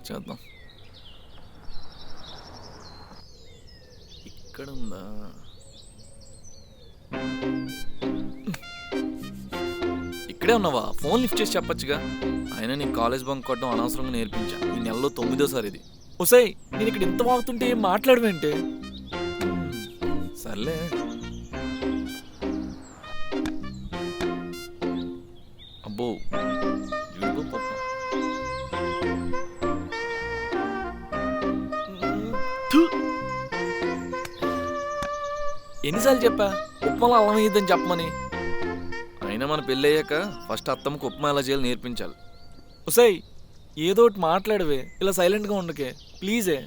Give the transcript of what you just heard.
చేద్దాం. ఇక్కడ ఉందా? ఇక్కడే ఉన్నావా? ఫోన్ లిఫ్ట్ చేసి చెప్పొచ్చుగా. అయినా నీకు కాలేజ్ బంక్ కొట్టడం అనవసరంగా నేర్పించా. ఈ నెలలో 9వ ఇది. ఒసేయ్, నేను ఇక్కడ ఇంత వాగుతుంటే ఏం మాట్లాడవేంటే? సర్లే. అబ్బో, జీడిపప్పు. ఎన్నిసార్లు చెప్పా ఉప్మాలో అల్లం వేయద్దని చెప్పమని? అయినా మన పెళ్ళి అయ్యాక ఫస్ట్ అత్తమ్మకు ఉప్మా ఎలా చేయాలో నేర్పించాలి. ఒసేయ్, ఏదో ఒకటి మాట్లాడవే, ఇలా సైలెంట్గా ఉండకే ప్లీజే.